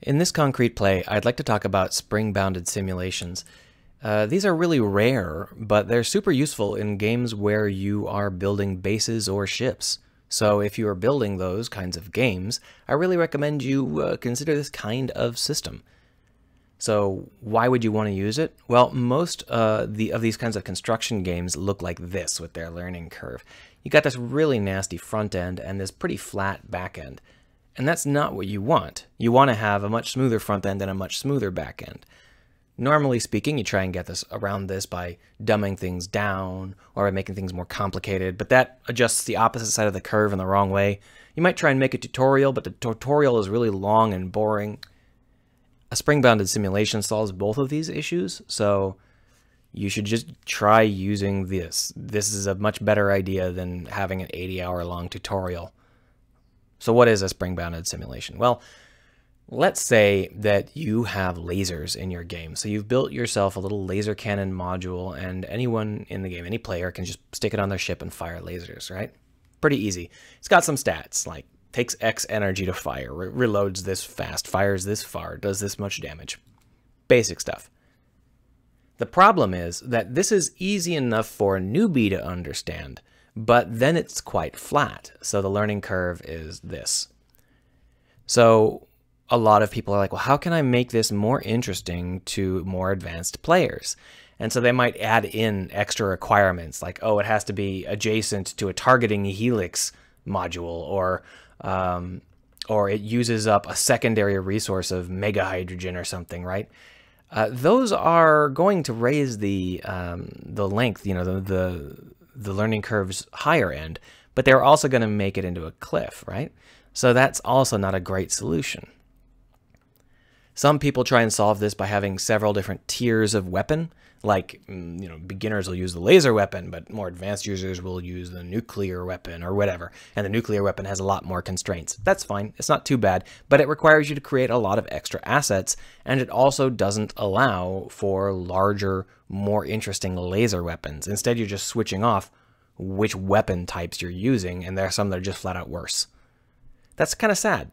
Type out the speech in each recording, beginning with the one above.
In this concrete play, I'd like to talk about spring-bounded simulations. These are really rare, but they're super useful in games where you are building bases or ships. So if you are building those kinds of games, I really recommend you consider this kind of system. So why would you want to use it? Well, most of these kinds of construction games look like this with their learning curve. You got this really nasty front end and this pretty flat back end. And that's not what you want. You want to have a much smoother front end and a much smoother back end. Normally speaking, you try and get this around this by dumbing things down or by making things more complicated, but that adjusts the opposite side of the curve in the wrong way. You might try and make a tutorial, but the tutorial is really long and boring. A spring-bounded simulation solves both of these issues, so you should just try using this. This is a much better idea than having an 80-hour-long tutorial. So what is a spring-bounded simulation? Well, let's say that you have lasers in your game. So you've built yourself a little laser cannon module, and anyone in the game, any player, can just stick it on their ship and fire lasers, right? Pretty easy. It's got some stats, like takes X energy to fire, reloads this fast, fires this far, does this much damage. Basic stuff. The problem is that this is easy enough for a newbie to understand, but then it's quite flat. So the learning curve is this. So a lot of people are like, well, how can I make this more interesting to more advanced players? And so they might add in extra requirements like, oh, it has to be adjacent to a targeting helix module, or it uses up a secondary resource of mega hydrogen or something, right? Those are going to raise the length, the learning curve's higher end, but they're also going to make it into a cliff, right? So that's also not a great solution. Some people try and solve this by having several different tiers of weapon. Like, beginners will use the laser weapon, but more advanced users will use the nuclear weapon or whatever. And the nuclear weapon has a lot more constraints. That's fine. It's not too bad, but it requires you to create a lot of extra assets, and it also doesn't allow for larger, more interesting laser weapons. Instead, you're just switching off which weapon types you're using, and there are some that are just flat out worse. That's kind of sad.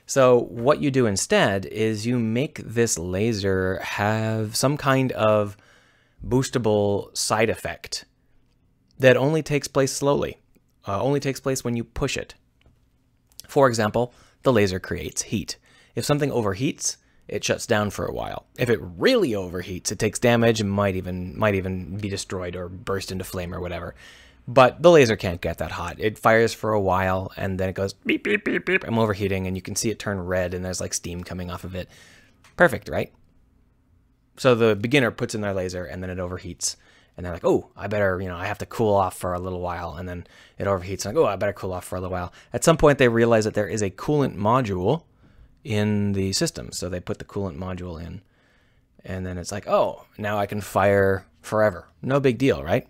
So what you do instead is you make this laser have some kind of boostable side effect that only takes place slowly, only takes place when you push it. For example, the laser creates heat. If something overheats, it shuts down for a while. If it really overheats, it takes damage and might even be destroyed or burst into flame or whatever. But the laser can't get that hot. It fires for a while, and then it goes beep, beep, beep, beep. I'm overheating, and you can see it turn red, and there's like steam coming off of it. Perfect, right? So the beginner puts in their laser, and then it overheats. And they're like, oh, I better, I have to cool off for a little while. And then it overheats, and like, oh, I better cool off for a little while. At some point, they realize that there is a coolant module in the system. So they put the coolant module in. And then it's like, oh, now I can fire forever. No big deal, right?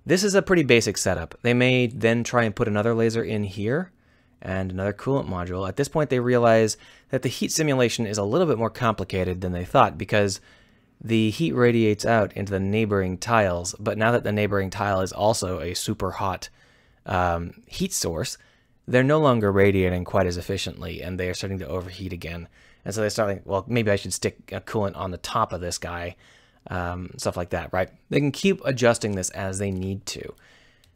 This is a pretty basic setup. They may then try and put another laser in here and another coolant module. At this point, they realize that the heat simulation is a little bit more complicated than they thought because the heat radiates out into the neighboring tiles. But now that the neighboring tile is also a super hot heat source, they're no longer radiating quite as efficiently, and they are starting to overheat again. And so they start thinking, well, maybe I should stick a coolant on the top of this guy. Stuff like that, right? They can keep adjusting this as they need to.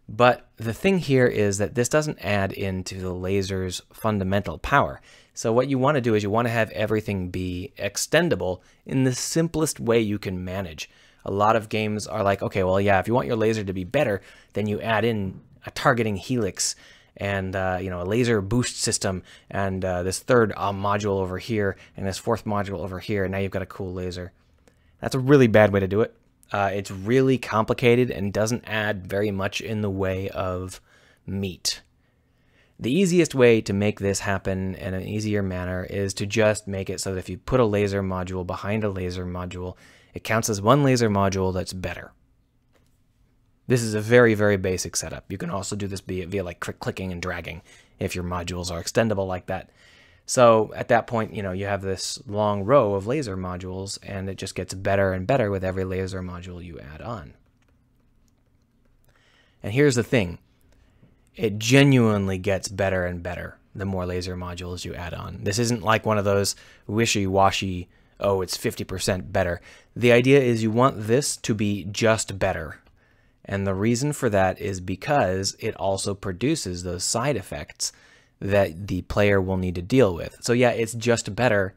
But the thing here is that this doesn't add into the laser's fundamental power. So what you want to do is you want to have everything be extendable in the simplest way you can manage. A lot of games are like, okay, well, yeah, if you want your laser to be better, then you add in a targeting helix and a laser boost system and this third module over here and this fourth module over here, and now you've got a cool laser. That's a really bad way to do it. It's really complicated and doesn't add very much in the way of meat. The easiest way to make this happen in an easier manner is to just make it so that if you put a laser module behind a laser module, it counts as one laser module that's better. This is a very, very basic setup. You can also do this via like clicking and dragging if your modules are extendable like that. So at that point, you have this long row of laser modules, and it just gets better and better with every laser module you add on. And here's the thing. It genuinely gets better and better. the more laser modules you add on. This isn't like one of those wishy-washy, oh, it's 50% better. The idea is you want this to be just better. And the reason for that is because it also produces those side effects that the player will need to deal with. So yeah, it's just better,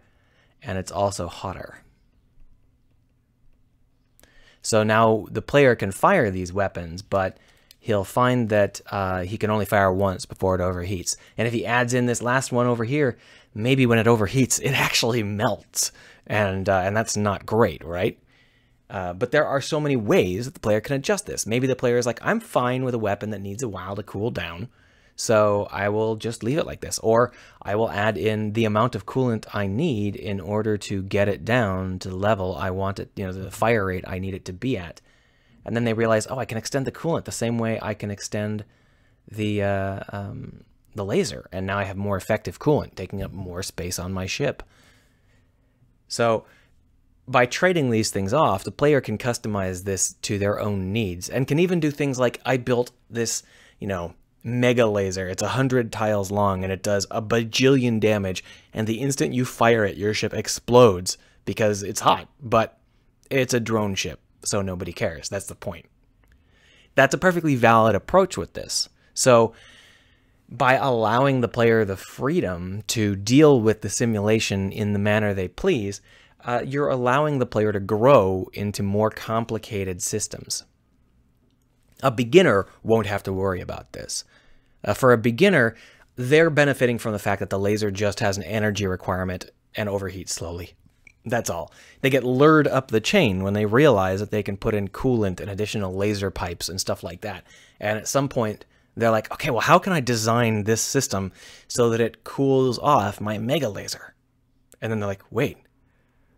and it's also hotter. So now the player can fire these weapons, but he'll find that he can only fire once before it overheats. And if he adds in this last one over here, maybe when it overheats, it actually melts. And that's not great, right? But there are so many ways that the player can adjust this. Maybe the player is like, I'm fine with a weapon that needs a while to cool down, so I will just leave it like this. Or I will add in the amount of coolant I need in order to get it down to the level I want it, the fire rate I need it to be at. And then they realize, oh, I can extend the coolant the same way I can extend the laser. And now I have more effective coolant, taking up more space on my ship. So by trading these things off, the player can customize this to their own needs and can even do things like, I built this, mega laser. It's 100 tiles long and it does a bajillion damage. And the instant you fire it, your ship explodes because it's hot, but it's a drone ship, so nobody cares. That's the point. That's a perfectly valid approach with this. So by allowing the player the freedom to deal with the simulation in the manner they please, you're allowing the player to grow into more complicated systems. A beginner won't have to worry about this. For a beginner, they're benefiting from the fact that the laser just has an energy requirement and overheats slowly. That's all. They get lured up the chain when they realize that they can put in coolant and additional laser pipes and stuff like that. And at some point, they're like, okay, well, how can I design this system so that it cools off my mega laser? And then they're like, wait,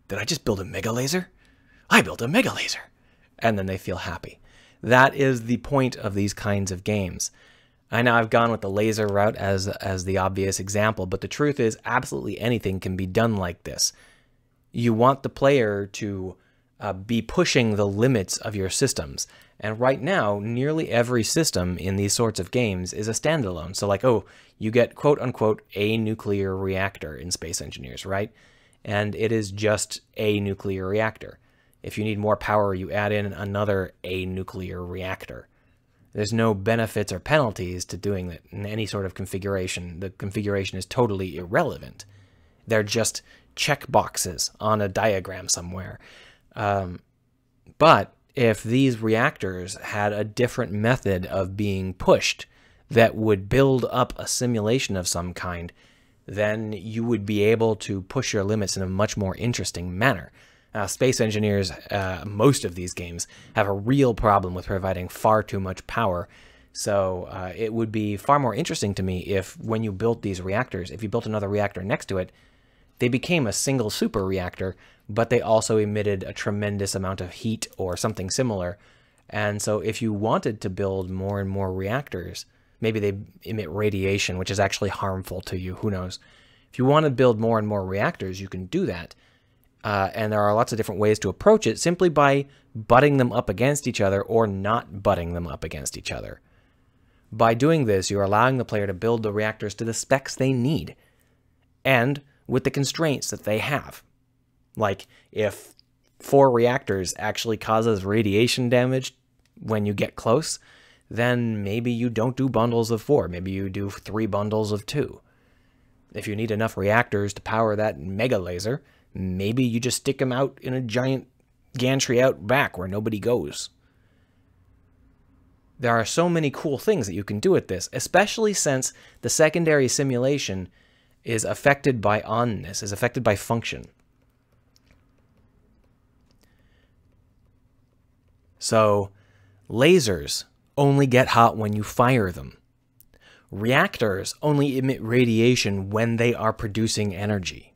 did I just build a mega laser? I built a mega laser. And then they feel happy. That is the point of these kinds of games. I know I've gone with the laser route as the obvious example, but the truth is absolutely anything can be done like this. You want the player to be pushing the limits of your systems. And right now, nearly every system in these sorts of games is a standalone. So like, oh, you get quote-unquote a nuclear reactor in Space Engineers, right? And it is just a nuclear reactor. If you need more power, you add in another a nuclear reactor. There's no benefits or penalties to doing that in any sort of configuration. The configuration is totally irrelevant. They're just check boxes on a diagram somewhere. But if these reactors had a different method of being pushed that would build up a simulation of some kind, then you would be able to push your limits in a much more interesting manner. Space Engineers, most of these games, have a real problem with providing far too much power. So it would be far more interesting to me if when you built these reactors, if you built another reactor next to it, they became a single super reactor, but they also emitted a tremendous amount of heat or something similar. And so if you wanted to build more and more reactors, maybe they emit radiation, which is actually harmful to you, who knows. If you want to build more and more reactors, you can do that. And there are lots of different ways to approach it simply by butting them up against each other or not butting them up against each other. By doing this, you're allowing the player to build the reactors to the specs they need and with the constraints that they have. Like if 4 reactors actually causes radiation damage when you get close, then maybe you don't do bundles of 4. Maybe you do 3 bundles of 2. If you need enough reactors to power that mega laser, maybe you just stick them out in a giant gantry out back where nobody goes. There are so many cool things that you can do with this, especially since the secondary simulation is affected by onness, is affected by function. So, lasers only get hot when you fire them. Reactors only emit radiation when they are producing energy.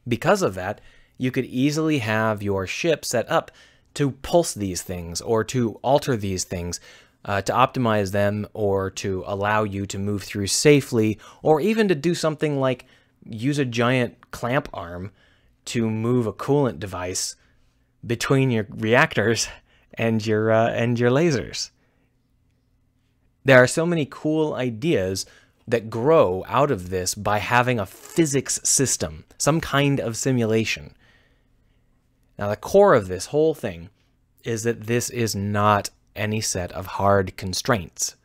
Because of that, you could easily have your ship set up to pulse these things or to alter these things, to optimize them or to allow you to move through safely, or even to do something like use a giant clamp arm to move a coolant device between your reactors and your lasers. There are so many cool ideas that grow out of this by having a physics system, some kind of simulation. Now, the core of this whole thing is that this is not any set of hard constraints.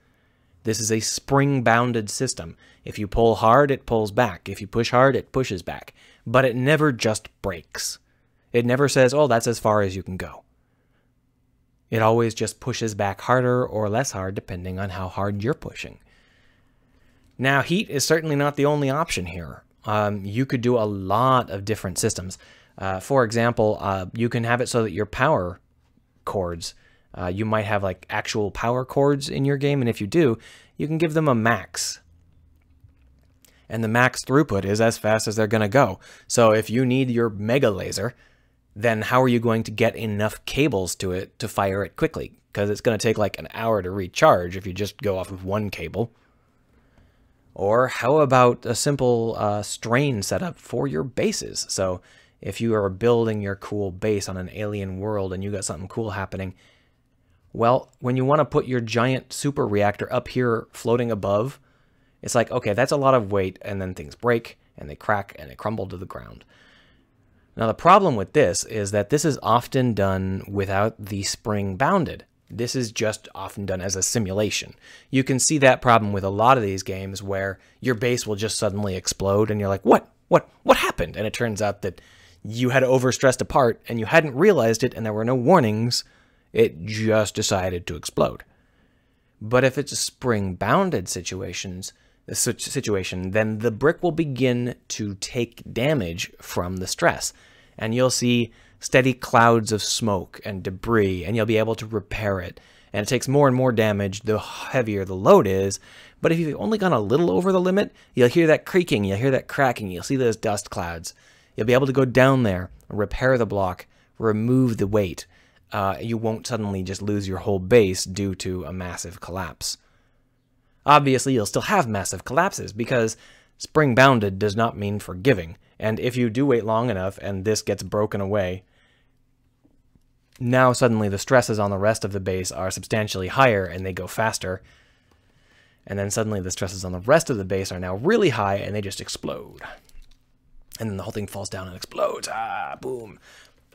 This is a spring-bounded system. If you pull hard, it pulls back. If you push hard, it pushes back. But it never just breaks. It never says, oh, that's as far as you can go. It always just pushes back harder or less hard, depending on how hard you're pushing. Now, heat is certainly not the only option here. You could do a lot of different systems. For example, you can have it so that your power cords, you might have like actual power cords in your game, and if you do, you can give them a max. And the max throughput is as fast as they're going to go. So if you need your mega laser, then how are you going to get enough cables to it to fire it quickly? Because it's going to take like an hour to recharge if you just go off of one cable. Or how about a simple strain setup for your bases? So if you are building your cool base on an alien world and you got something cool happening, well, when you want to put your giant super reactor up here floating above, it's like, okay, that's a lot of weight, and then things break, and they crack, and they crumble to the ground. Now, the problem with this is that this is often done without the spring bounded. This is just often done as a simulation. You can see that problem with a lot of these games where your base will just suddenly explode, and you're like, what happened? And it turns out that you had overstressed a part, and you hadn't realized it, and there were no warnings. It just decided to explode. But if it's a spring-bounded situation, then the brick will begin to take damage from the stress. And you'll see steady clouds of smoke and debris, and you'll be able to repair it. And it takes more and more damage the heavier the load is. But if you've only gone a little over the limit, you'll hear that creaking, you'll hear that cracking, you'll see those dust clouds. You'll be able to go down there, repair the block, remove the weight. You won't suddenly just lose your whole base due to a massive collapse. Obviously, you'll still have massive collapses because spring-bounded does not mean forgiving. And if you do wait long enough and this gets broken away, now suddenly the stresses on the rest of the base are substantially higher and they go faster. And then suddenly the stresses on the rest of the base are now really high and they just explode. And then the whole thing falls down and explodes. Ah, boom.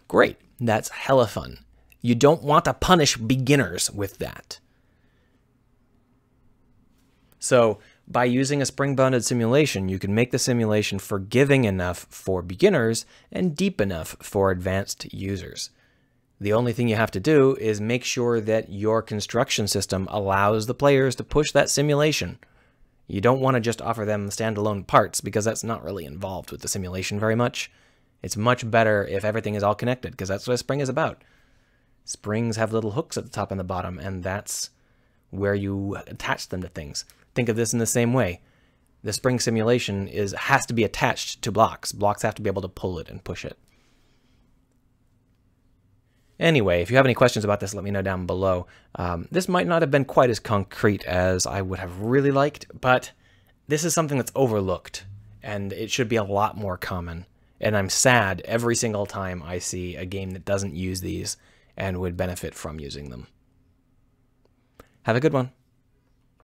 Great. That's hella fun. You don't want to punish beginners with that. So by using a spring-bounded simulation, you can make the simulation forgiving enough for beginners and deep enough for advanced users. The only thing you have to do is make sure that your construction system allows the players to push that simulation. You don't want to just offer them standalone parts because that's not really involved with the simulation very much. It's much better if everything is all connected because that's what a spring is about. Springs have little hooks at the top and the bottom, and that's where you attach them to things. Think of this in the same way. The spring simulation has to be attached to blocks. Blocks have to be able to pull it and push it. Anyway, if you have any questions about this, let me know down below. This might not have been quite as concrete as I would have really liked, but this is something that's overlooked, and it should be a lot more common. And I'm sad every single time I see a game that doesn't use these and would benefit from using them. Have a good one.